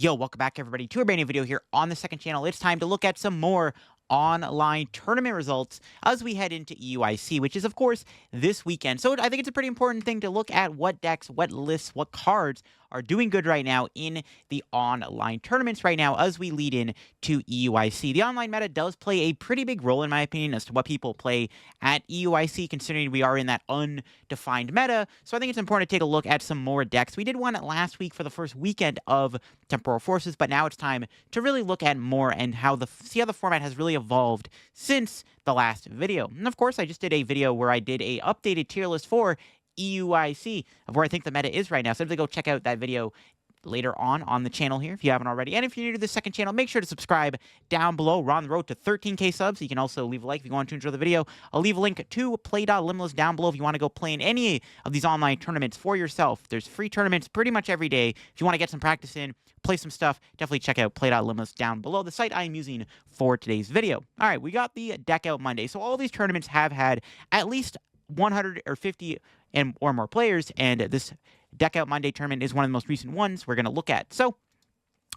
Yo, welcome back everybody to a brand new video here on the second channel. It's time to look at some more online tournament results as we head into EUIC, which is of course this weekend. So I think it's a pretty important thing to look at what decks, what lists, what cards are doing good right now in the online tournaments right now as we lead in to EUIC. The online meta does play a pretty big role in my opinion as to what people play at EUIC, considering we are in that undefined meta. So I think it's important to take a look at some more decks. We did one last week for the first weekend of Temporal Forces, but now it's time to really look at more and see how the format has really evolved since the last video. And of course, I just did a video where I did a updated tier list for EUIC of where I think the meta is right now. So simply go check out that video later on the channel here if you haven't already. And if you're new to the second channel, make sure to subscribe down below. We're on the road to 13K subs. You can also leave a like if you want to enjoy the video. I'll leave a link to Play.Limitless down below if you want to go play in any of these online tournaments for yourself. There's free tournaments pretty much every day. If you want to get some practice in, play some stuff, definitely check out Play.Limitless down below, the site I am using for today's video. All right, we got the Deck Out Monday. So all these tournaments have had at least 150 or more players, and this Deck Out Monday tournament is one of the most recent ones we're going to look at. So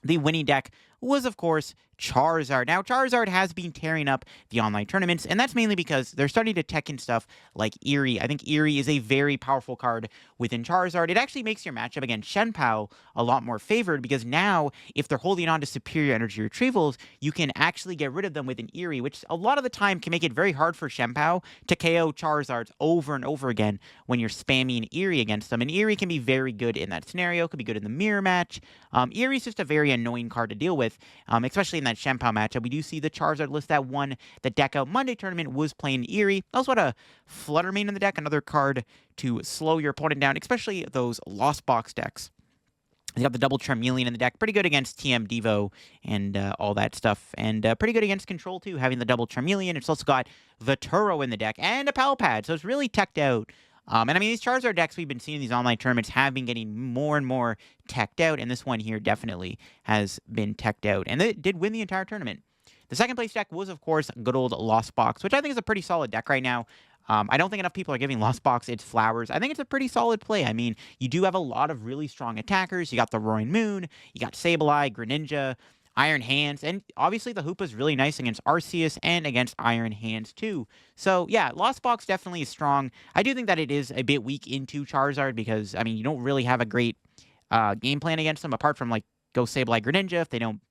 the winning deck was, of course, Charizard. Now, Charizard has been tearing up the online tournaments, and that's mainly because they're starting to tech in stuff like Eerie. I think Eerie is a very powerful card within Charizard. It actually makes your matchup against Shenpao a lot more favored, because now, if they're holding on to superior energy retrievals, you can actually get rid of them with an Eerie, which a lot of the time can make it very hard for Shenpao to KO Charizards over and over again when you're spamming Eerie against them. And Eerie can be very good in that scenario, could be good in the mirror match. Eerie's just a very annoying card to deal with, especially in that Shenpao matchup. We do see the Charizard list that won the Deck Out Monday tournament was playing Eerie. Also had a Fluttermane in the deck, another card to slow your opponent down, especially those Lost Box decks. You got the double Charmeleon in the deck, pretty good against TM Devo and all that stuff, and pretty good against Control too, having the double Charmeleon. It's also got the Turo in the deck and a Palpad, so it's really teched out. And I mean, these Charizard decks we've been seeing in these online tournaments have been getting more and more teched out, and this one here definitely has been teched out, and it did win the entire tournament. The second place deck was, of course, good old Lost Box, which I think is a pretty solid deck right now. I don't think enough people are giving Lost Box its flowers. I think it's a pretty solid play. I mean, you do have a lot of really strong attackers. You got the Roaring Moon, you got Sableye, Greninja, Iron Hands, and obviously the Hoopa is really nice against Arceus and against Iron Hands too. So yeah, Lost Box definitely is strong. I do think that it is a bit weak into Charizard because, I mean, you don't really have a great game plan against them apart from like go Sableye, Greninja if they don't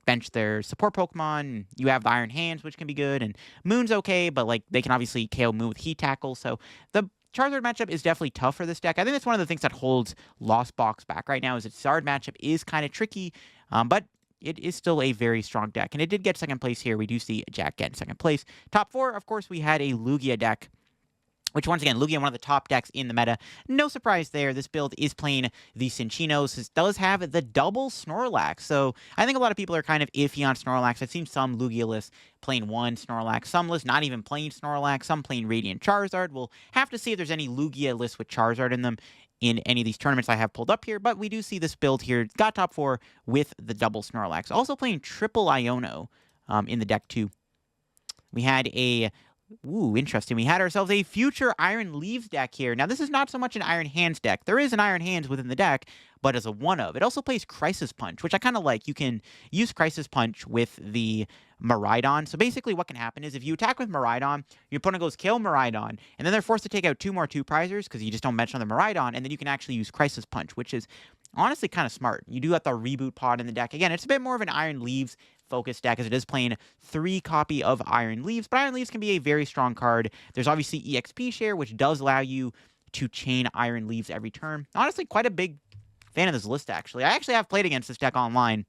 bench their support Pokemon. You have the Iron Hands, which can be good, and Moon's okay, but like they can obviously KO Moon with Heat Tackle. So the Charizard matchup is definitely tough for this deck. I think that's one of the things that holds Lost Box back right now is its Zard matchup is kind of tricky, but it is still a very strong deck, and it did get second place here. We do see Jack get in second place. Top four, of course, we had a Lugia deck, which, once again, Lugia, one of the top decks in the meta. No surprise there. This build is playing the Cinchinos. This does have the double Snorlax. So I think a lot of people are kind of iffy on Snorlax. I've seen some Lugia lists playing one Snorlax, some lists not even playing Snorlax, some playing Radiant Charizard. We'll have to see if there's any Lugia lists with Charizard in them in any of these tournaments I have pulled up here, but we do see this build here. Got top four with the double Snorlax. Also playing triple Iono in the deck too. We had a Ooh, interesting. We had ourselves a future Iron Leaves deck here. Now, this is not so much an Iron Hands deck. There is an Iron Hands within the deck, but as a one-of. It also plays Crisis Punch, which I kind of like. You can use Crisis Punch with the Miraidon. So basically what can happen is if you attack with Miraidon, your opponent goes kill Miraidon, and then they're forced to take out two more two-prizers because you just don't mention the Miraidon, and then you can actually use Crisis Punch, which is honestly kind of smart. You do have the Reboot Pod in the deck. Again, it's a bit more of an Iron Leaves focused deck as it is playing 3 copy of Iron Leaves, but Iron Leaves can be a very strong card. There's obviously EXP share, which does allow you to chain Iron Leaves every turn. Honestly, quite a big fan of this list, actually. I actually have played against this deck online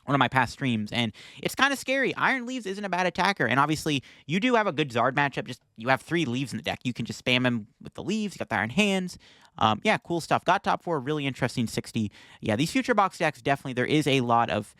one of my past streams, and it's kind of scary. Iron Leaves isn't a bad attacker, and obviously you do have a good Zard matchup. Just you have 3 leaves in the deck. You can just spam him with the leaves. You got the Iron Hands. Yeah, cool stuff. Got top 4, really interesting 60. Yeah, these future box decks, definitely, there is a lot of,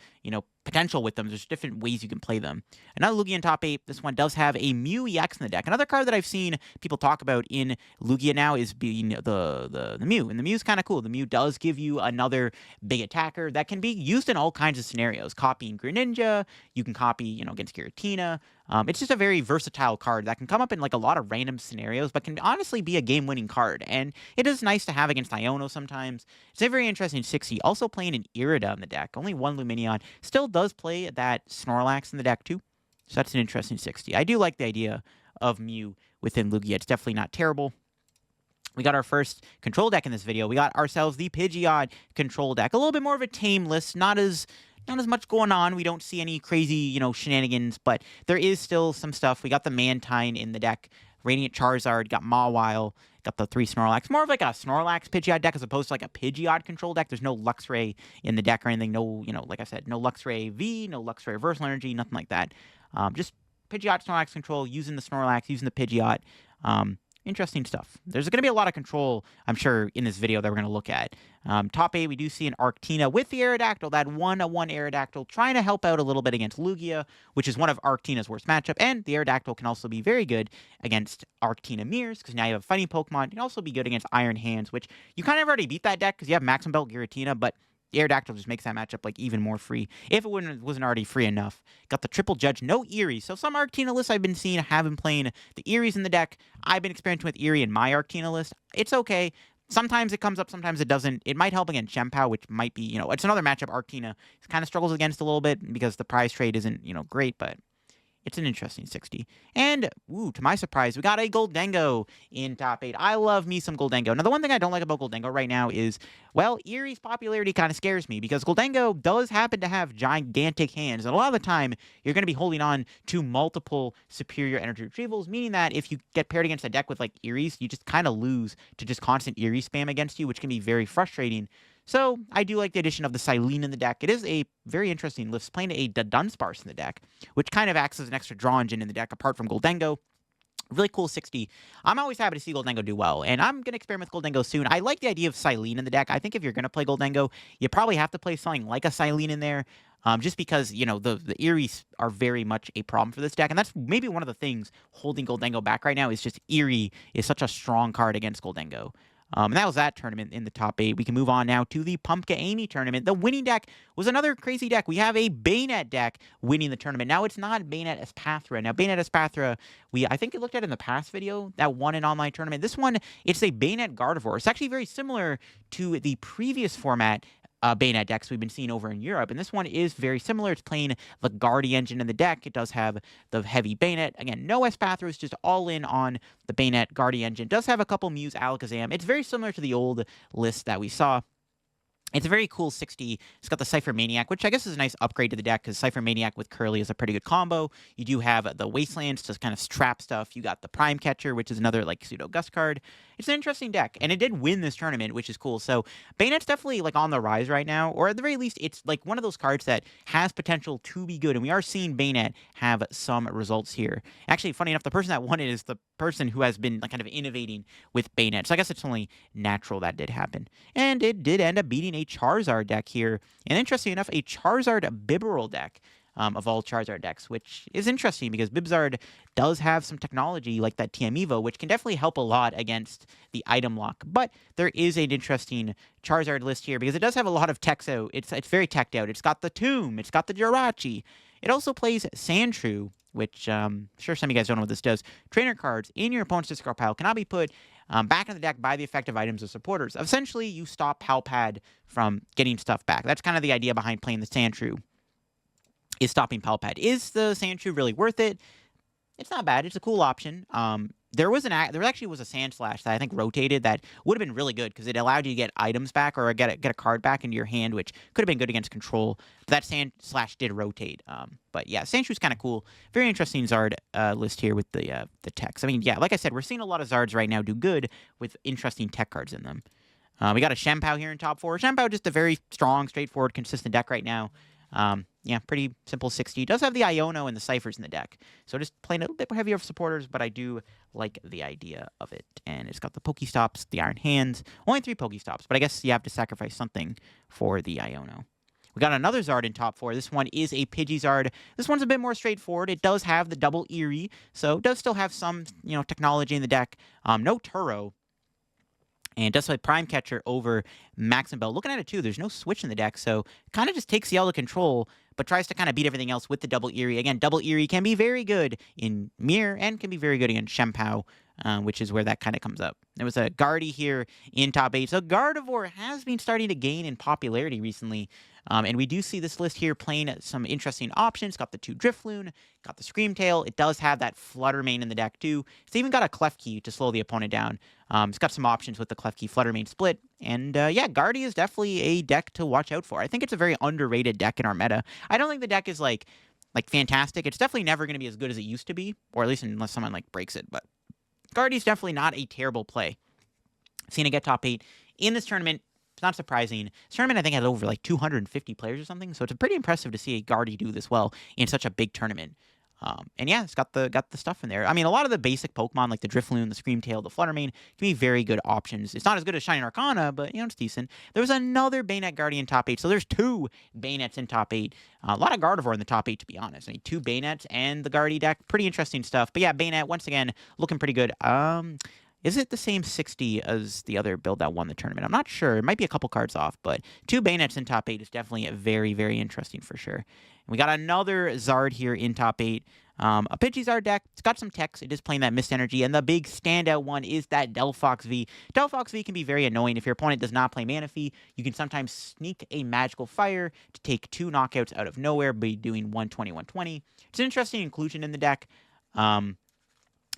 potential with them. There's different ways you can play them. Another Lugia in top 8. This one does have a Mew EX in the deck. Another card that I've seen people talk about in Lugia now is being the Mew. And the Mew's kind of cool. The Mew does give you another big attacker that can be used in all kinds of scenarios. Copying Greninja, you can copy, against Giratina. It's just a very versatile card that can come up in like a lot of random scenarios, but can honestly be a game-winning card. And it is nice to have against Iono sometimes. It's a very interesting 60. Also playing an Irida in the deck. Only one Luminion. Still does play that Snorlax in the deck too. So that's an interesting 60. I do like the idea of Mew within Lugia. It's definitely not terrible. We got our first control deck in this video. We got ourselves the Pidgeot control deck. A little bit more of a tame list, not as much going on. We don't see any crazy, shenanigans, but there is still some stuff. We got the Mantine in the deck, Radiant Charizard, got Mawile, got the 3 Snorlax. More of like a Snorlax Pidgeot deck as opposed to like a Pidgeot control deck. There's no Luxray in the deck or anything. No, like I said, no Luxray V, no Luxray Reversal Energy, nothing like that. Just Pidgeot Snorlax control, using the Snorlax, using the Pidgeot. Interesting stuff. There's going to be a lot of control, I'm sure, in this video that we're going to look at. Top 8, we do see an Arctina with the Aerodactyl, that 1/1 Aerodactyl, trying to help out a little bit against Lugia, which is one of Arctina's worst matchup. And the Aerodactyl can also be very good against Arctina Mirrors, because now you have a fighting Pokemon. It can also be good against Iron Hands, which you kind of already beat that deck because you have Maximum Belt Giratina, but the Aerodactyl just makes that matchup like even more free, if it wasn't already free enough. Got the Triple Judge, no Eerie. So some Arctina lists I've been seeing have been playing the Eerie's in the deck. I've been experimenting with Eerie in my Arctina list. It's okay. Sometimes it comes up, sometimes it doesn't. It might help against Chien-Pao, which might be, it's another matchup Arctina kind of struggles against a little bit because the prize trade isn't, great, but it's an interesting 60. And, to my surprise, we got a Goldengo in top 8. I love me some Goldengo. Now, the one thing I don't like about Goldengo right now is, well, Eerie's popularity kind of scares me because Goldengo does happen to have gigantic hands. And a lot of the time, you're going to be holding on to multiple superior energy retrievals, meaning that if you get paired against a deck with, like, Eerie's, you just kind of lose to just constant Eerie spam against you, which can be very frustrating. So, I do like the addition of the Silene in the deck. It is a very interesting list, playing a Dunsparce in the deck, which kind of acts as an extra draw engine in the deck apart from Goldengo. Really cool 60. I'm always happy to see Goldengo do well, and I'm going to experiment with Goldengo soon. I like the idea of Silene in the deck. I think if you're going to play Goldengo, you probably have to play something like a Silene in there, just because, the Eerie's are very much a problem for this deck, and that's maybe one of the things holding Goldengo back right now is just Eerie is such a strong card against Goldengo. And that was that tournament in the top 8. We can move on now to the Pumpka Amy tournament. The winning deck was another crazy deck. We have a Bayonet deck winning the tournament. Now, it's not Bayonet Espathra. Now, Bayonet Espathra, I think we looked at in the past video, that won an online tournament. This one, it's a Bayonet Gardevoir. It's actually very similar to the previous format Bayonet decks we've been seeing over in Europe. And this one is very similar. It's playing the Guardi engine in the deck. It does have the heavy Bayonet. Again, no Espathros, just all in on the Bayonet Guardi engine. It does have a couple Muse Alakazam. It's very similar to the old list that we saw. It's a very cool 60. It's got the Cypher Maniac, which I guess is a nice upgrade to the deck because Cypher Maniac with Curly is a pretty good combo. You do have the Wastelands to kind of trap stuff. You got the Prime Catcher, which is another like pseudo Gust card. It's an interesting deck, and it did win this tournament, which is cool. So Bayonet's definitely like on the rise right now, or at the very least, it's like one of those cards that has potential to be good, and we are seeing Bayonet have some results here. Actually, funny enough, the person that won it is the person who has been like kind of innovating with Bayonet. So I guess it's only natural that did happen, and it did end up beating a Charizard deck here, and interesting enough, a Charizard Bibarel deck of all Charizard decks, which is interesting because Bibzard does have some technology like that TM Evo, which can definitely help a lot against the item lock. But there is an interesting Charizard list here because it does have a lot of techs out. It's very teched out. It's got the Tomb, it's got the Jirachi. It also plays Sandshrew, which I'm sure some of you guys don't know what this does. Trainer cards in your opponent's discard pile cannot be put back in the deck by the effective items of supporters. Essentially, you stop Palpad from getting stuff back. That's kind of the idea behind playing the Sandshrew, is stopping Palpad. Is the Sandshrew really worth it? It's not bad. It's a cool option. There actually was a Sandslash that I think rotated that would have been really good because it allowed you to get items back or get a card back into your hand, which could have been good against control. But that Sandslash did rotate. But yeah, Sandshrew's kind of cool. Very interesting Zard list here with the techs. I mean, yeah, like I said, we're seeing a lot of Zards right now do good with interesting tech cards in them. We got a Chien-Pao here in top 4. Chien-Pao just a very strong, straightforward, consistent deck right now. Yeah, pretty simple 60. It does have the Iono and the Ciphers in the deck. So just playing a little bit heavier of supporters, but I do like the idea of it. And it's got the Pokestops, the Iron Hands. Only 3 Pokestops, but I guess you have to sacrifice something for the Iono. We got another Zard in top 4. This one is a Pidgeysard. This one's a bit more straightforward. It does have the double Eerie, so it does still have some, technology in the deck. No Turo. And it does play Prime Catcher over Maxim Bell. Looking at it, too, there's no switch in the deck, so kind of just takes the L to control, but tries to kind of beat everything else with the Double Eerie. Again, Double Eerie can be very good in Mirror and can be very good against Shempao, which is where that kind of comes up. There was a Guardy here in top 8. So Gardevoir has been starting to gain in popularity recently. And we do see this list here playing some interesting options. Got the 2 Drifloon, got the Screamtail. It does have that Fluttermane in the deck, too. It's even got a Klefki to slow the opponent down. It's got some options with the Klefki Fluttermane split. And yeah, Guardy is definitely a deck to watch out for. I think it's a very underrated deck in our meta. I don't think the deck is like fantastic. It's definitely never going to be as good as it used to be, or at least unless someone like breaks it. But Guardy's definitely not a terrible play. Seeing it get top 8 in this tournament. It's not surprising. This tournament, I think, has over like 250 players or something, so it's pretty impressive to see a Guardy do this well in such a big tournament. And yeah, it's got the stuff in there. I mean, a lot of the basic Pokemon, like the Drifloon, the Screamtail, the Fluttermane, can be very good options. It's not as good as Shining Arcana, but, it's decent. There's another Bayonet Guardian top 8, so there's 2 Bayonets in top 8. A lot of Gardevoir in the top 8, to be honest. I mean, 2 Bayonets and the Guardy deck. Pretty interesting stuff. But yeah, Bayonet, once again, looking pretty good. Is it the same 60 as the other build that won the tournament? I'm not sure. It might be a couple cards off, but 2 Bayonets in top 8 is definitely very, very interesting for sure. And we got another Zard here in top 8. A Pidgeysard deck. It's got some techs. It is playing that Mist Energy, and the big standout one is that Delphox V. Delphox V can be very annoying. If your opponent does not play Manaphy, you can sometimes sneak a Magical Fire to take 2 knockouts out of nowhere by doing 120, 120. It's an interesting inclusion in the deck.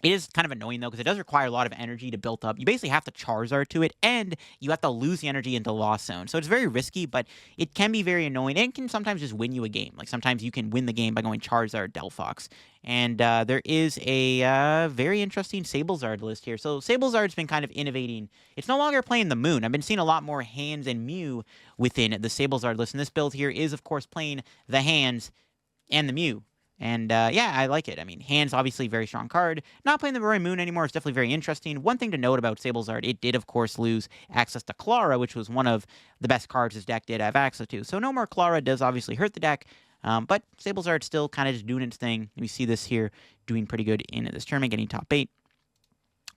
It is kind of annoying, though, because it does require a lot of energy to build up. You basically have to Charizard to it, and you have to lose the energy into Lost Zone. So it's very risky, but it can be very annoying, and can sometimes just win you a game. Like, sometimes you can win the game by going Charizard, Delphox. And there is a very interesting Sablezard list here. So Sablezard's been kind of innovating. It's no longer playing the Moon. I've been seeing a lot more Hands and Mew within the Sablezard list, and this build here is, of course, playing the Hands and the Mew. And yeah, I like it. I mean, Hands, obviously, very strong card. Not playing the Roy Moon anymore is definitely very interesting. One thing to note about Sablezard, it did, of course, lose access to Clara, which was one of the best cards this deck did have access to. So no more Clara does obviously hurt the deck, but Sablezard's still kind of just doing its thing. We see this here doing pretty good in this tournament, getting top 8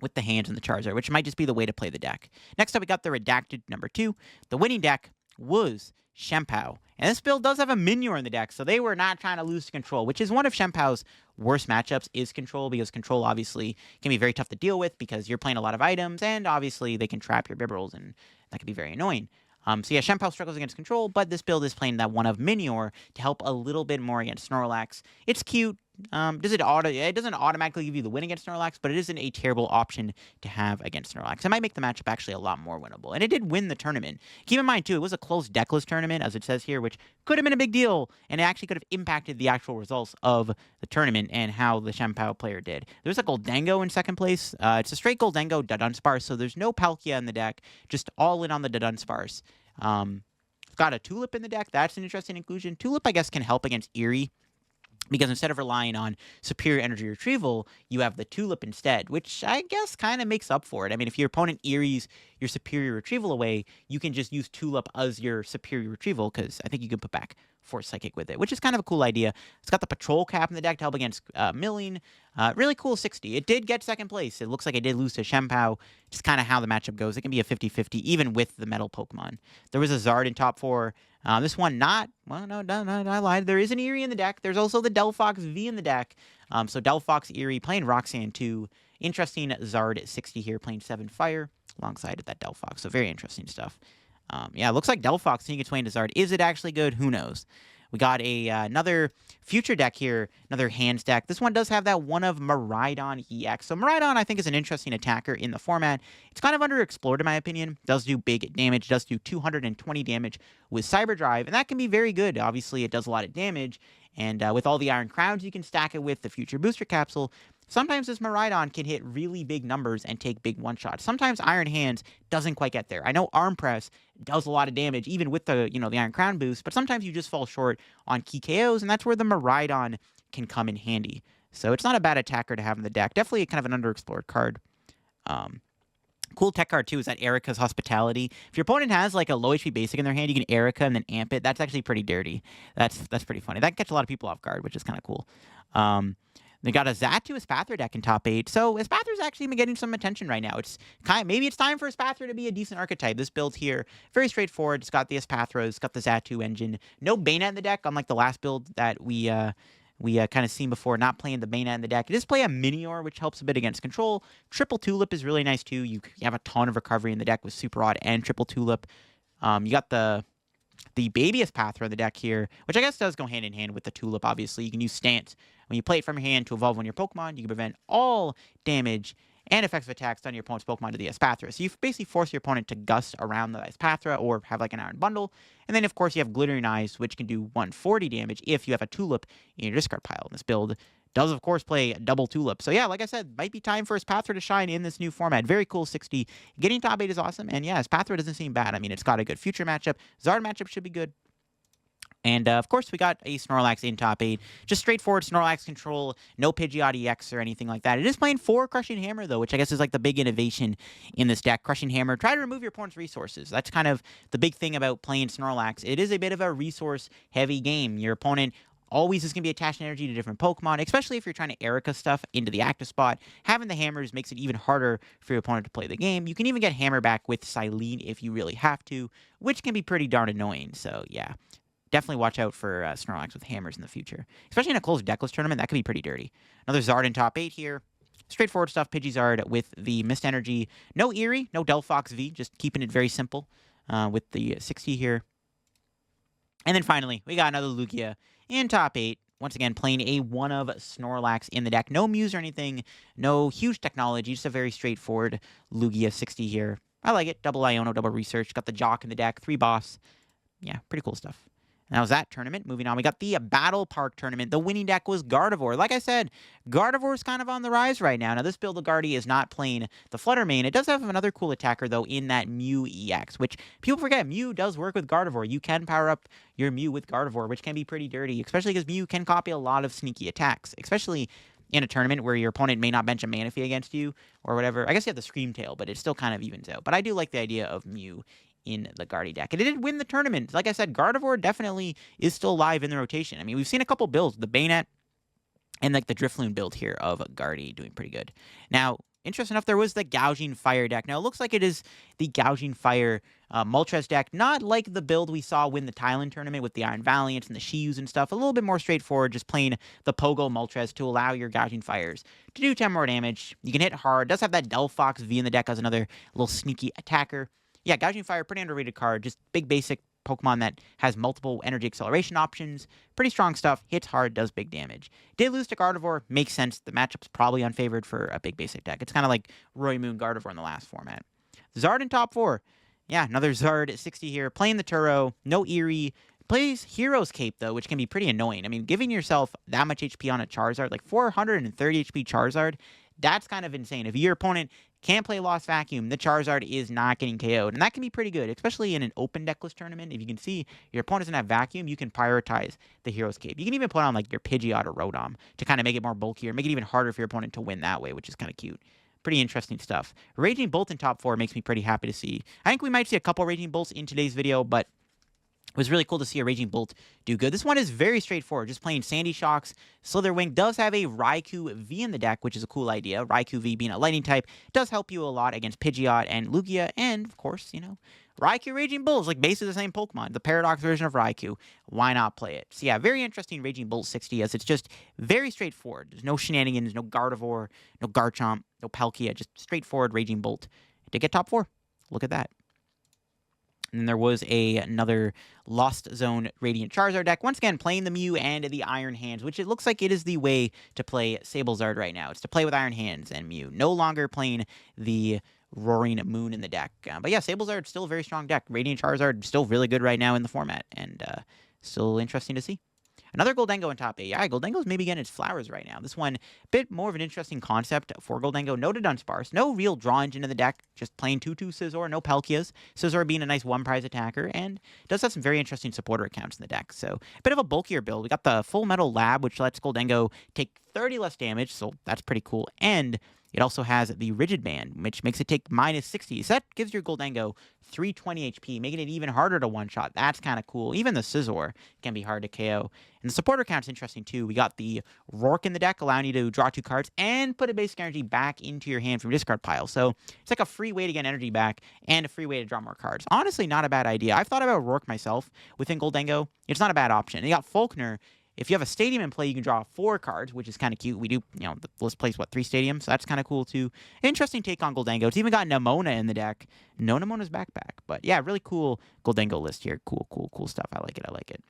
with the Hands and the Charizard, which might just be the way to play the deck. Next up, we got the Redacted number 2. The winning deck was Shempao. And this build does have a Minior in the deck, so they were not trying to lose to Control, which is one of Shempao's worst matchups is Control, because Control obviously can be very tough to deal with because you're playing a lot of items, and obviously they can trap your Bibberls, and that can be very annoying. So yeah, Shempao struggles against Control, but this build is playing that one of Minior to help a little bit more against Snorlax. It's cute. It doesn't automatically give you the win against Snorlax, but it isn't a terrible option to have against Snorlax. It might make the matchup actually a lot more winnable. And it did win the tournament. Keep in mind, too, it was a close deckless tournament, as it says here, which could have been a big deal, and it actually could have impacted the actual results of the tournament and how the Shempao player did. There's a Goldengo in second place. It's a straight Goldengo Dunsparce, so there's no Palkia in the deck, just all in on the Dunsparce. Got a Tulip in the deck. That's an interesting inclusion. Tulip, I guess, can help against Eerie, because instead of relying on superior energy retrieval, you have the Tulip instead, which I guess kind of makes up for it. I mean, if your opponent Eerie's your superior retrieval away, you can just use Tulip as your superior retrieval, because I think you can put back Force Psychic with it, which is kind of a cool idea. It's got the Patrol Cap in the deck to help against Milling. Really cool 60. It did get second place. It looks like it did lose to Shempao. Just kind of how the matchup goes. It can be a 50-50, even with the Metal Pokemon. There was a Zard in top 4. This one not, well, no, I lied. There is an Eerie in the deck. There's also the Delphox V in the deck. So Delphox, Eerie, playing Roxanne 2. Interesting Zard at 60 here, playing 7 Fire alongside of that Delphox. So very interesting stuff. Yeah, it looks like Delphox seeing its way into Zard. Is it actually good? Who knows? We got another future deck here, another Hands deck. This one does have that one of Miraidon EX. So Miraidon, I think, is an interesting attacker in the format. It's kind of underexplored, in my opinion. Does do big damage, does do 220 damage with Cyber Drive, and that can be very good. Obviously, it does a lot of damage, and with all the Iron Crowns, you can stack it with the Future Booster Capsule. Sometimes this Miraidon can hit really big numbers and take big one-shots. Sometimes Iron Hands doesn't quite get there. I know Arm Press does a lot of damage, even with the, the Iron Crown boost, but sometimes you just fall short on key KOs, and that's where the Miraidon can come in handy. So it's not a bad attacker to have in the deck. Definitely kind of an underexplored card. Cool tech card, too, is that Erica's Hospitality. If your opponent has, like, a low HP basic in their hand, you can Erica and then amp it. That's actually pretty dirty. That's pretty funny. That can catch a lot of people off guard, which is kind of cool. They got a Zatu Espathra deck in top 8, so Espathra's actually been getting some attention right now. It's maybe it's time for Espathra to be a decent archetype. This build here, very straightforward. It's got the Espathra, it's got the Zatu engine. No Bayonet in the deck, unlike the last build that we kind of seen before, not playing the Bayonet in the deck. It does play a Minior, which helps a bit against control. Triple Tulip is really nice too. You have a ton of recovery in the deck with Super Rod and Triple Tulip. You got the Baby Espathra in the deck here, which I guess does go hand in hand with the Tulip, obviously. You can use Stance. When you play it from your hand to evolve one of your Pokemon, you can prevent all damage and effective attacks done to your opponent's Pokemon to the Espathra. So you basically force your opponent to gust around the Espathra or have like an Iron Bundle. And then, of course, you have Glittering Eyes, which can do 140 damage if you have a Tulip in your discard pile. This build does, of course, play double Tulip. So, yeah, like I said, might be time for Espathra to shine in this new format. Very cool 60. Getting top 8 is awesome. And, yeah, Espathra doesn't seem bad. I mean, it's got a good future matchup. Zard matchup should be good. And, of course, we got a Snorlax in top 8. Just straightforward Snorlax control. No Pidgeot EX or anything like that. It is playing 4 Crushing Hammer, though, which I guess is like the big innovation in this deck. Crushing Hammer. Try to remove your opponent's resources. That's kind of the big thing about playing Snorlax. It is a bit of a resource-heavy game. Your opponent always is going to be attaching energy to different Pokemon, especially if you're trying to Erica stuff into the active spot. Having the hammers makes it even harder for your opponent to play the game. You can even get Hammer back with Silene if you really have to, which can be pretty darn annoying. So, yeah. Definitely watch out for Snorlax with hammers in the future. Especially in a closed deckless tournament, that could be pretty dirty. Another Zard in top 8 here. Straightforward stuff, Pidgeysard with the Mist Energy. No Eerie, no Delphox V, just keeping it very simple with the 60 here. And then finally, we got another Lugia in top 8. Once again, playing a one of Snorlax in the deck. No Muse or anything, no huge technology, just a very straightforward Lugia 60 here. I like it. Double Iono, double Research. Got the Jock in the deck, 3 Boss. Yeah, pretty cool stuff. And that was that tournament. Moving on, we got the Battle Park tournament. The winning deck was Gardevoir. Like I said, Gardevoir is kind of on the rise right now. Now, this build of Guardy is not playing the Flutter Mane. It does have another cool attacker, though, in that Mew EX, which people forget. Mew does work with Gardevoir. You can power up your Mew with Gardevoir, which can be pretty dirty, especially because Mew can copy a lot of sneaky attacks, especially in a tournament where your opponent may not bench a Manaphy against you or whatever. I guess you have the Scream Tail, but it still kind of evens out. But I do like the idea of Mew in the Guardy deck. And it did win the tournament. Like I said, Gardevoir definitely is still live in the rotation. I mean, we've seen a couple builds, the Bayonet and like the Drifloon build here of Guardy doing pretty good. Now, interesting enough, there was the Gouging Fire deck. Now, it looks like it is the Gouging Fire Moltres deck, not like the build we saw win the Thailand tournament with the Iron Valiants and the Shiyus and stuff. A little bit more straightforward, just playing the Pogo Moltres to allow your Gouging Fires to do 10 more damage. You can hit hard. Does have that Delphox V in the deck as another little sneaky attacker. Yeah, Gouging Fire, pretty underrated card. Just big basic Pokemon that has multiple energy acceleration options. Pretty strong stuff. Hits hard, does big damage. Did lose to Gardevoir. Makes sense. The matchup's probably unfavored for a big basic deck. It's kind of like Roy Moon Gardevoir in the last format. Zard in top 4. Yeah, another Zard at 60 here. Playing the Turo. No Eerie. Plays Hero's Cape, though, which can be pretty annoying. I mean, giving yourself that much HP on a Charizard, like 430 HP Charizard, that's kind of insane. If your opponent can't play Lost Vacuum, the Charizard is not getting KO'd. And that can be pretty good, especially in an open deckless tournament. If you can see your opponent doesn't have Vacuum, you can prioritize the Hero's Cape. You can even put on like your Pidgeot or Rotom to kind of make it more bulkier, make it even harder for your opponent to win that way, which is kind of cute. Pretty interesting stuff. Raging Bolt in top 4 makes me pretty happy to see. I think we might see a couple Raging Bolts in today's video, but it was really cool to see a Raging Bolt do good. This one is very straightforward, just playing Sandy Shocks. Slitherwing does have a Raikou V in the deck, which is a cool idea. Raikou V being a lightning type does help you a lot against Pidgeot and Lugia, and, of course, you know, Raikou Raging Bull is like basically the same Pokemon, the Paradox version of Raikou. Why not play it? So yeah, very interesting Raging Bolt 60, as it's just very straightforward. There's no shenanigans, no Gardevoir, no Garchomp, no Palkia, just straightforward Raging Bolt to get top 4. Look at that. And then there was another Lost Zone Radiant Charizard deck. Once again, playing the Mew and the Iron Hands, which it looks like it is the way to play Sablezard right now. It's to play with Iron Hands and Mew. No longer playing the Roaring Moon in the deck. But yeah, Sablezard still a very strong deck. Radiant Charizard still really good right now in the format. And still interesting to see. Another Goldengo in top 8. Yeah, Goldengo's maybe getting its flowers right now. This one, a bit more of an interesting concept for Goldengo. No to Dunsparce. No real draw engine in the deck. Just plain 2/2 Scizor. No Palkias. Scizor being a nice one-prize attacker. And does have some very interesting supporter accounts in the deck. So, a bit of a bulkier build. We got the Full Metal Lab, which lets Goldengo take 30 less damage. So, that's pretty cool. And It also has the Rigid Band, which makes it take minus 60. So that gives your Goldengo 320 HP, making it even harder to one-shot. That's kind of cool. Even the Scizor can be hard to KO. And the supporter count's interesting, too. We got the Rourke in the deck, allowing you to draw 2 cards and put a basic energy back into your hand from your discard pile. So it's like a free way to get energy back and a free way to draw more cards. Honestly, not a bad idea. I've thought about Rourke myself within Goldengo. It's not a bad option. And you got Faulkner. If you have a stadium in play, you can draw 4 cards, which is kind of cute. We do, the list plays, 3 stadiums, so that's kind of cool, too. Interesting take on Goldengo. It's even got Nemona in the deck. No Nemona's backpack. But, yeah, really cool Goldengo list here. Cool stuff. I like it.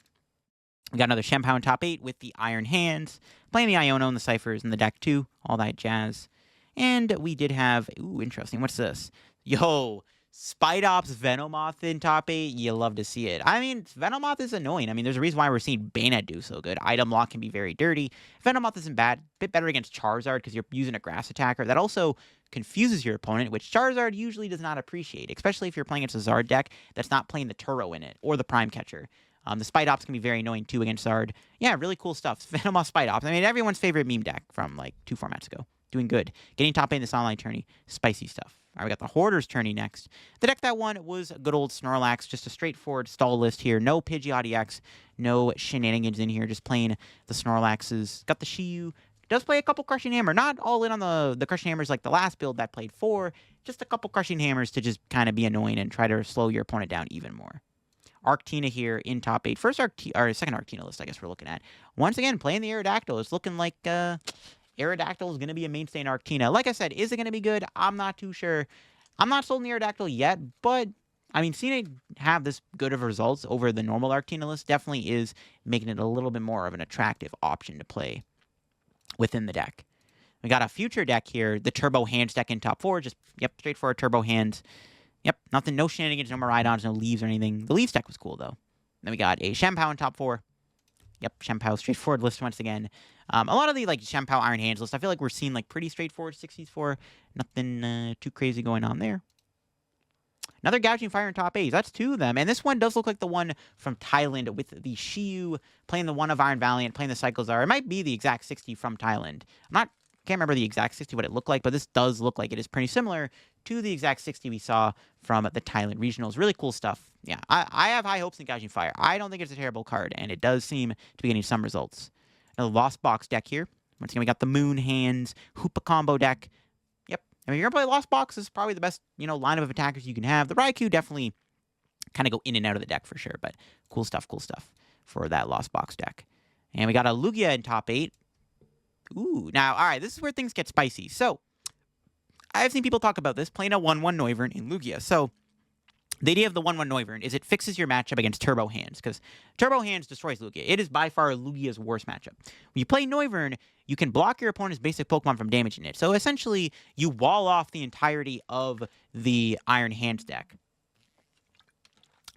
We got another Shempow in top 8 with the Iron Hands. Playing the Iono and the Ciphers in the deck, too. All that jazz. And we did have, interesting. What's this? Yo, Spidops Venomoth in top 8, you love to see it. I mean, Venomoth is annoying. I mean, there's a reason why we're seeing Bayonet do so good. Item lock can be very dirty. Venomoth isn't bad. A bit better against Charizard because you're using a grass attacker. That also confuses your opponent, which Charizard usually does not appreciate, especially if you're playing against a Zard deck that's not playing the Turo in it or the Prime Catcher. The Spidops can be very annoying, too, against Zard. Yeah, really cool stuff. Venomoth Spidops. I mean, everyone's favorite meme deck from, 2 formats ago. Doing good. Getting top 8 in this online tourney. Spicy stuff. All right, we got the Hoarder's tourney next. The deck that won was good old Snorlax. Just a straightforward stall list here. No Pidgeot EX. No shenanigans in here. Just playing the Snorlaxes. Got the Shiyu. Does play a couple Crushing Hammer. Not all in on the Crushing Hammers like the last build that played 4. Just a couple Crushing Hammers to just kind of be annoying and try to slow your opponent down even more. Arctina here in top 8. Second Arctina list, I guess we're looking at. Once again, playing the Aerodactyl. It's looking like Aerodactyl is going to be a mainstay in Arctina. Like I said, is it going to be good? I'm not too sure. I'm not sold on the Aerodactyl yet, but, I mean, seeing it have this good of results over the normal Arctina list definitely is making it a little bit more of an attractive option to play within the deck. We got a future deck here, the Turbo Hands deck in top 4. Just, straightforward Turbo Hands. Nothing, no shenanigans, no Miraidons, no Leaves or anything. The Leaves deck was cool, though. Then we got a Shempow in top 4. Shempow, straightforward list once again. A lot of the, Shempow Iron Hands list, I feel like we're seeing, pretty straightforward 60s for. Nothing too crazy going on there. Another Gouging Fire in top 8. That's 2 of them. And this one does look like the one from Thailand with the Shiyu playing the one of Iron Valiant, playing the Cyclezar. It might be the exact 60 from Thailand. Can't remember the exact 60 what it looked like, but this does look like it is pretty similar to the exact 60 we saw from the Thailand regionals. Really cool stuff. Yeah, I have high hopes in Gouging Fire. I don't think it's a terrible card, and it does seem to be getting some results. Another Lost Box deck here. Once again, we got the Moon Hands Hoopa combo deck. I mean, if you're going to play Lost Box, this is probably the best, lineup of attackers you can have. The Raikou definitely kind of go in and out of the deck for sure, but cool stuff for that Lost Box deck. And we got a Lugia in top 8. Now, all right, this is where things get spicy. So, I've seen people talk about this, playing a 1-1 Noivern in Lugia. So, the idea of the 1-1 Noivern is it fixes your matchup against Turbo Hands, because Turbo Hands destroys Lugia. It is by far Lugia's worst matchup. When you play Noivern, you can block your opponent's basic Pokemon from damaging it. So, essentially, you wall off the entirety of the Iron Hands deck.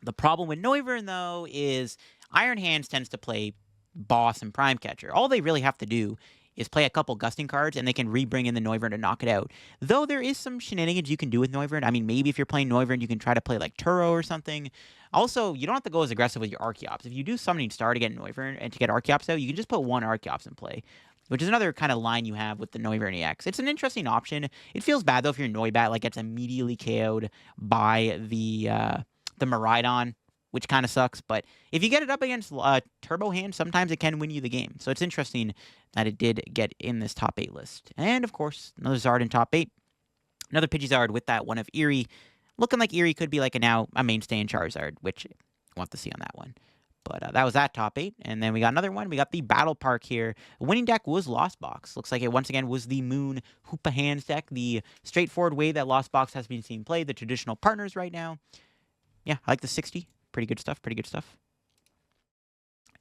The problem with Noivern, though, is Iron Hands tends to play Boss and Prime Catcher. All they really have to do is play a couple gusting cards, and they can re-bring in the Noivern to knock it out. Though there is some shenanigans you can do with Noivern. I mean, maybe if you're playing Noivern, you can try to play Turo or something. Also, you don't have to go as aggressive with your Archeops. If you do Summoning Star to get Noivern and to get Archeops out, you can just put 1 Archeops in play, which is another kind of line you have with the Noivern EX. It's an interesting option. It feels bad, though, if your Noibat gets immediately KO'd by the Miraidon, which kind of sucks. But if you get it up against Turbo Hand, sometimes it can win you the game. So it's interesting that it did get in this top 8 list. And, of course, another Zard in top 8. Another Pidgeozard with that one of Eerie. Looking like Eerie could be a mainstay in Charizard, which we'll have to see on that one. But that was that top 8. And then we got another one. We got the Battle Park here. The winning deck was Lost Box. Looks like it once again was the Moon Hoopa Hands deck. The straightforward way that Lost Box has been seen played. The traditional partners right now. Yeah, I like the 60. Pretty good stuff.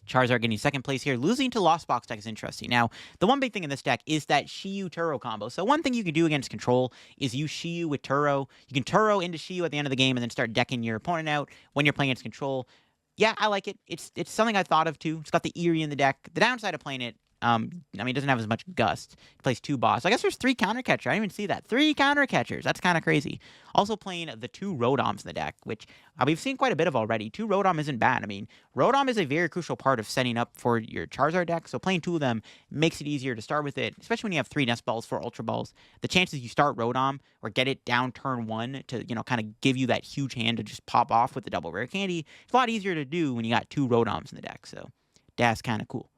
Charizard getting second place here. Losing to Lost Box deck is interesting. Now, the one big thing in this deck is that Shiyu-Turo combo. So one thing you can do against Control is use Shiyu with Turo. You can Turo into Shiyu at the end of the game and then start decking your opponent out when you're playing against Control. Yeah, I like it. It's something I thought of, too. It's got the Eerie in the deck. The downside of playing it, I mean, it doesn't have as much gust. He plays 2 boss. So I guess there's 3 counter catchers. I didn't even see that. 3 counter catchers. That's kind of crazy. Also playing the 2 Rotoms in the deck, which we've seen quite a bit of already. 2 Rotom isn't bad. I mean, Rotom is a very crucial part of setting up for your Charizard deck. So playing 2 of them makes it easier to start with it, especially when you have 3 Nest Balls, 4 Ultra Balls. The chances you start Rotom or get it down turn 1 to, kind of give you that huge hand to just pop off with the double rare candy, it's a lot easier to do when you got 2 Rotoms in the deck. So that's kind of cool.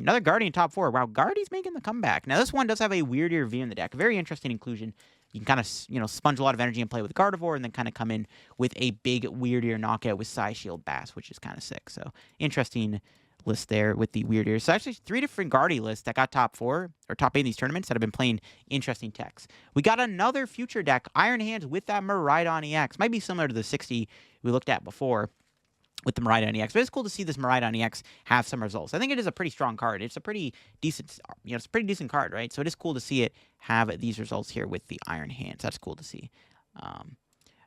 Another Guardian top 4. Wow, Guardian's making the comeback. Now, this one does have a weirder V in the deck. Very interesting inclusion. You can kind of, sponge a lot of energy and play with Gardevoir, and then kind of come in with a big, weirder knockout with Psy Shield Bass, which is kind of sick. So, interesting list there with the weird ears. So, actually, 3 different Guardi lists that got top 4, or top 8 in these tournaments that have been playing interesting techs. We got another future deck, Iron Hands, with that Miraidon EX. Might be similar to the 60 we looked at before with the Miraidon EX. But it's cool to see this Miraidon EX have some results. I think it is a pretty strong card. It's a pretty decent, it's a pretty decent card, right? So it is cool to see it have these results here with the Iron Hands. That's cool to see.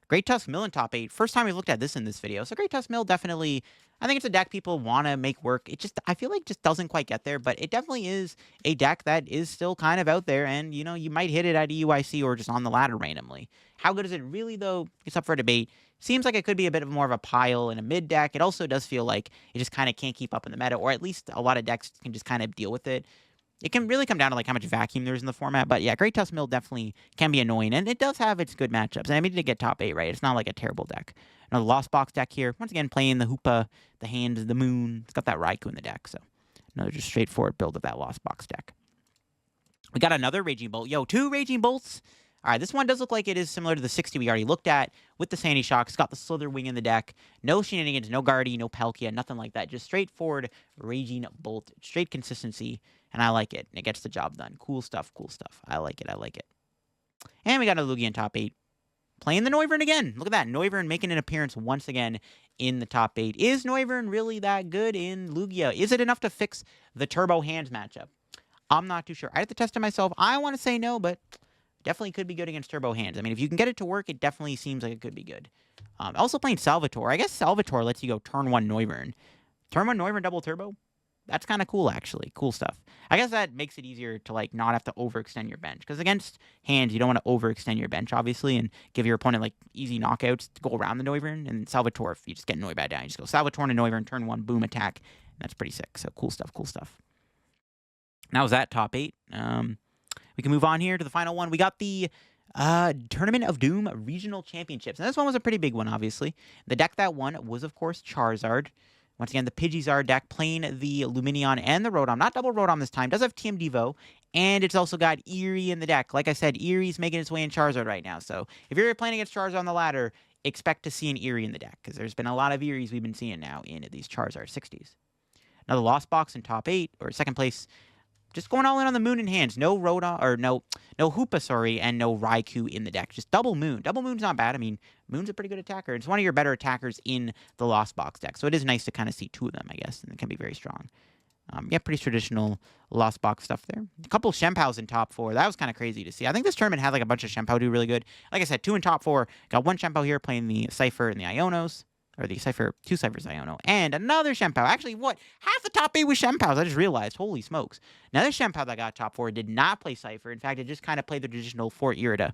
Great Tusk Mill in top 8. First time we looked at this in this video. So Great Tusk Mill definitely, I think it's a deck people want to make work. It just, I feel like just doesn't quite get there, but it definitely is a deck that is still kind of out there, and, you might hit it at EUIC or just on the ladder randomly. How good is it really, though? It's up for debate. Seems like it could be a bit of more of a pile in a mid deck. It also does feel like it just kind of can't keep up in the meta, or at least a lot of decks can just kind of deal with it. It can really come down to like how much vacuum there is in the format, but yeah, Great Tusk Mill definitely can be annoying, and it does have its good matchups. And I mean, to get top 8, right? It's not like a terrible deck. Another Lost Box deck here. Once again, playing the Hoopa, the Hand, the Moon. It's got that Raikou in the deck, so another just straightforward build of that Lost Box deck. We got another Raging Bolt. Yo, 2 Raging Bolts. All right, this one does look like it is similar to the 60 we already looked at with the Sandy Shock. It's got the Slither Wing in the deck. No shenanigans, no Guardy, no Palkia, nothing like that. Just straightforward Raging Bolt. Straight consistency, and I like it. It gets the job done. Cool stuff, cool stuff. I like it, I like it. And we got a Lugia in top 8. Playing the Noivern again. Look at that. Noivern making an appearance once again in the top 8. Is Noivern really that good in Lugia? Is it enough to fix the Turbo Hands matchup? I'm not too sure. I have to test it myself. I want to say no, but definitely could be good against Turbo Hands. I mean, if you can get it to work, it definitely seems like it could be good. Also playing Salvatore. I guess Salvatore lets you go turn 1 Noivern. Turn 1 Noivern double Turbo? That's kind of cool, actually. Cool stuff. I guess that makes it easier to, like, not have to overextend your bench. Because against Hands, you don't want to overextend your bench, obviously, and give your opponent, like, easy knockouts to go around the Noivern. And Salvatore, if you just get Noivern down, you just go Salvatore and Noivern, turn 1, boom, attack. And that's pretty sick. So cool stuff, cool stuff. That was that top 8. We can move on here to the final one. We got the Tournament of Doom Regional Championships. And this one was a pretty big one, obviously. The deck that won was, of course, Charizard. Once again, the Pidgeysar deck playing the Luminion and the Rotom. Not double Rotom this time. Does have TM Devo. And it's also got Eerie in the deck. Like I said, Eerie's making its way in Charizard right now. So if you're playing against Charizard on the ladder, expect to see an Eerie in the deck. Because there's been a lot of Eerie's we've been seeing now in these Charizard 60s. Another Lost Box in top 8, or second place. Just going all in on the Moon in hands. No Rotom, or no Hoopa, sorry, and no Raikou in the deck. Just double Moon. Double Moon's not bad. I mean, Moon's a pretty good attacker. It's one of your better attackers in the Lost Box deck. So it is nice to kind of see 2 of them, I guess, and it can be very strong. Yeah, pretty traditional Lost Box stuff there. A couple Shenpows in top 4. That was kind of crazy to see. I think this tournament had like a bunch of Shenpao do really good. Like I said, 2 in top 4. Got 1 Shenpao here playing the Cypher and the Ionos. Or the Cypher, 2 Cyphers Iono, and another Shenpao. Actually, what? Half the top 8 was Shenpaos. I just realized. Holy smokes. Now, this Shenpao that got top 4 did not play Cypher. In fact, it just kind of played the traditional 4 Irida,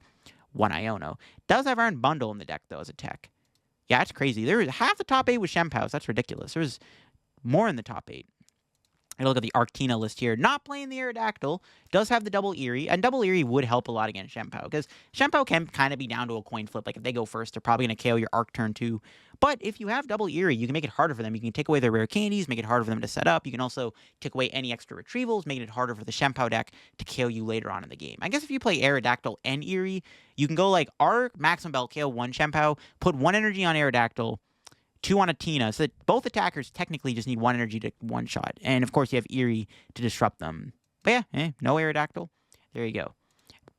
1 Iono. Does have Iron Bundle in the deck, though, as a tech. Yeah, it's crazy. There was half the top 8 was Shenpaos. That's ridiculous. There was more in the top 8. I look at the Arctina list here. Not playing the Aerodactyl. Does have the double Eerie. And double Eerie would help a lot against Shenpao. Because Shenpao can kind of be down to a coin flip. Like, if they go first, they're probably going to KO your Arc turn 2. But if you have double Eerie, you can make it harder for them. You can take away their rare candies, make it harder for them to set up. You can also take away any extra retrievals, making it harder for the Shenpao deck to KO you later on in the game. I guess if you play Aerodactyl and Eerie, you can go like Arc, Maximum Belt, KO 1 Shenpao, put 1 energy on Aerodactyl, 2 on a Tina, so that both attackers technically just need 1 energy to one-shot. And, of course, you have Eerie to disrupt them. But, yeah, no Aerodactyl. There you go.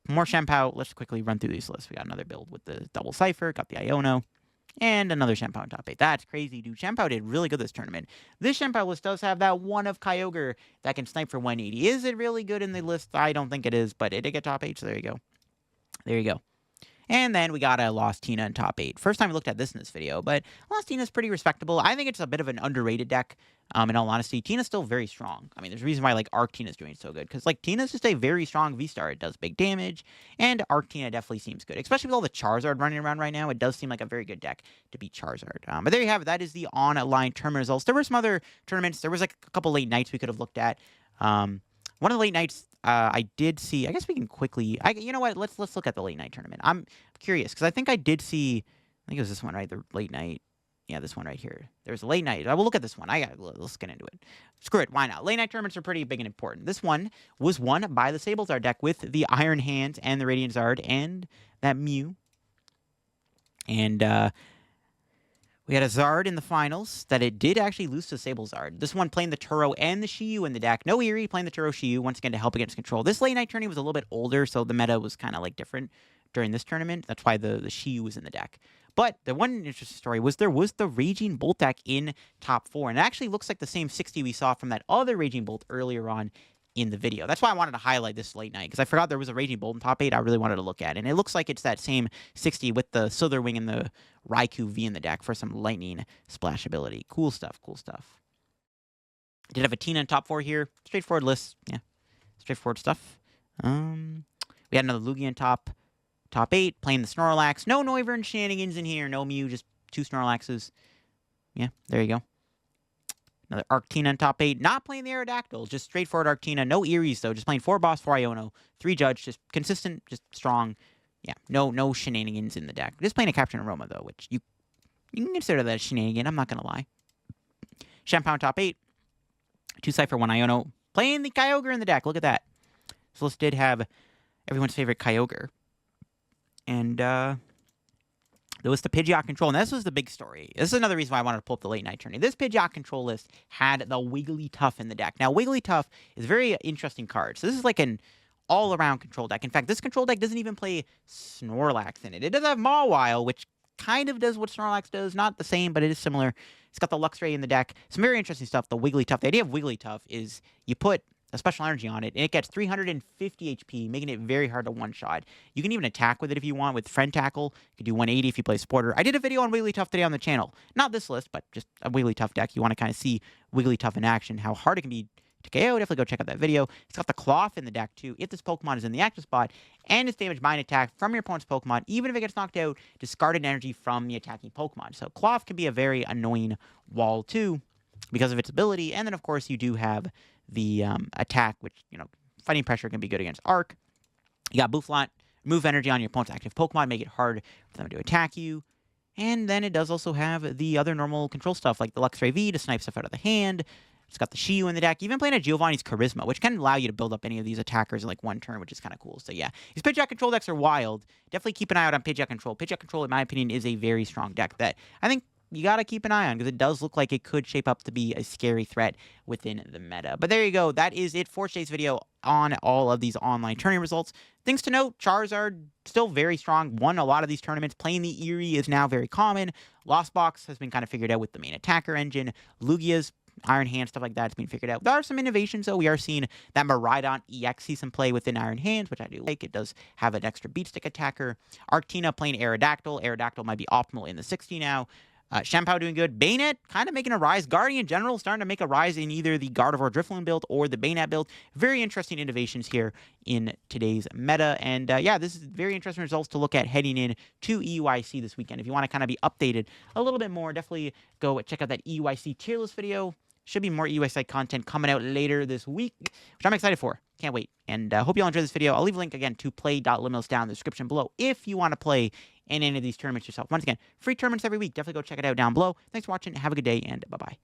More Shenpao. Let's quickly run through these lists. We got another build with the double Cypher, got the Iono, and another Shenpao in top 8. That's crazy, dude. Shenpao did really good this tournament. This Shenpao list does have that one of Kyogre that can snipe for 180. Is it really good in the list? I don't think it is, but it did get top 8, so there you go. There you go. And then we got a Lost Tina in top 8. First time we looked at this in this video, but Lost Tina is pretty respectable. I think it's a bit of an underrated deck. In all honesty, Tina's still very strong. I mean, there's a reason why like Arc Tina's doing so good, because like Tina's just a very strong V-Star. It does big damage, and Arc Tina definitely seems good, especially with all the Charizard running around right now. It does seem like a very good deck to beat Charizard. But there you have it. That is the online tournament results. There were some other tournaments. There was like a couple late nights we could have looked at. One of the late nights I did see. I guess we can quickly. You know what? Let's look at the late night tournament. I'm curious because I think I did see. I think it was this one, right? The late night. Yeah, this one right here. There's a late night. I will look at this one. Let's get into it. Screw it. Why not? Late night tournaments are pretty big and important. This one was won by the Sablezard deck with the Iron Hands and the Radiant Zard and that Mew. And we had a Zard in the finals that it did actually lose to Sablezard. This one playing the Turo and the Shiyu in the deck. No Eerie, playing the Turo Shiyu once again to help against control. This late night tournament was a little bit older, so the meta was kind of like different during this tournament. That's why the Shiyu was in the deck. But the one interesting story was there was the Raging Bolt deck in top 4. And it actually looks like the same 60 we saw from that other Raging Bolt earlier on in the video. That's why I wanted to highlight this late night, because I forgot there was a Raging Bolt in top 8 I really wanted to look at. And it looks like it's that same 60 with the Slitherwing and the Raikou V in the deck for some lightning splash ability. Cool stuff, cool stuff. Did have a Tina in top 4 here. Straightforward list. Yeah, straightforward stuff. We had another Lugia in top 8, playing the Snorlax. No Noivern shenanigans in here. No Mew, just 2 Snorlaxes. Yeah, there you go. Another Arctina in top 8. Not playing the Aerodactyl, just straightforward Arctina. No Eries, though. Just playing 4 Boss, 4 Iono, 3 Judge. Just consistent, just strong. Yeah, no shenanigans in the deck. Just playing a Captain Aroma, though, which you can consider that a shenanigan. I'm not going to lie. Shampoo in top 8. 2 Cypher, 1 Iono. Playing the Kyogre in the deck. Look at that. So this did have everyone's favorite Kyogre. And there was the Pidgeot control, and this was the big story. This is another reason why I wanted to pull up the late night tourney. This Pidgeot control list had the Wigglytuff in the deck. Now, Wigglytuff is a very interesting card. So this is like an all-around control deck. In fact, this control deck doesn't even play Snorlax in it. It does have Mawile, which kind of does what Snorlax does. Not the same, but it is similar. It's got the Luxray in the deck. Some very interesting stuff. The Wigglytuff. The idea of Wigglytuff is you put a special energy on it, and it gets 350 HP, making it very hard to one-shot. You can even attack with it if you want with Friend Tackle. You can do 180 if you play Supporter. I did a video on Wigglytuff today on the channel. Not this list, but just a Wigglytuff deck. You want to kind of see Wigglytuff in action, how hard it can be to KO. Definitely go check out that video. It's got the Cloth in the deck, too. If this Pokemon is in the active spot, and it's damaged by an attack from your opponent's Pokemon, even if it gets knocked out, discarded energy from the attacking Pokemon. So Cloth can be a very annoying wall, too, because of its ability. And then, of course, you do have the attack, which, fighting pressure can be good against Arc. You got Bouffalant, move energy on your opponent's active Pokemon, make it hard for them to attack you. And then it does also have the other normal control stuff, like the Luxray V to snipe stuff out of the hand. It's got the Shiyu in the deck, even playing a Giovanni's Charisma, which can allow you to build up any of these attackers in like one turn, which is kind of cool. So yeah, these Pidgeot control decks are wild. Definitely keep an eye out on Pidgeot control. Pidgeot control, in my opinion, is a very strong deck that I think you got to keep an eye on, because it does look like it could shape up to be a scary threat within the meta. But there you go. That is it for today's video on all of these online tourney results. Things to note, Charizard still very strong, won a lot of these tournaments. Playing the Eerie is now very common. Lost Box has been kind of figured out with the main attacker engine. Lugia's Iron Hand, stuff like that has been figured out. There are some innovations, though. We are seeing that Miraidon EX see some play within Iron Hands, which I do like. It does have an extra beat stick attacker. Arctina playing Aerodactyl. Aerodactyl might be optimal in the 60 now. Shampoo doing good. Bayonet kind of making a rise. Guardian General starting to make a rise in either the Gardevoir Drifloon build or the Bayonet build. Very interesting innovations here in today's meta. And yeah, this is very interesting results to look at heading in to EUIC this weekend. If you want to kind of be updated a little bit more, definitely go check out that EUIC tier list video. Should be more EUIC content coming out later this week, which I'm excited for. Can't wait. And hope you all enjoyed this video. I'll leave a link again to play.limitless down in the description below if you want to play in any of these tournaments yourself. Once again, free tournaments every week. Definitely go check it out down below. Thanks for watching. Have a good day, and bye-bye.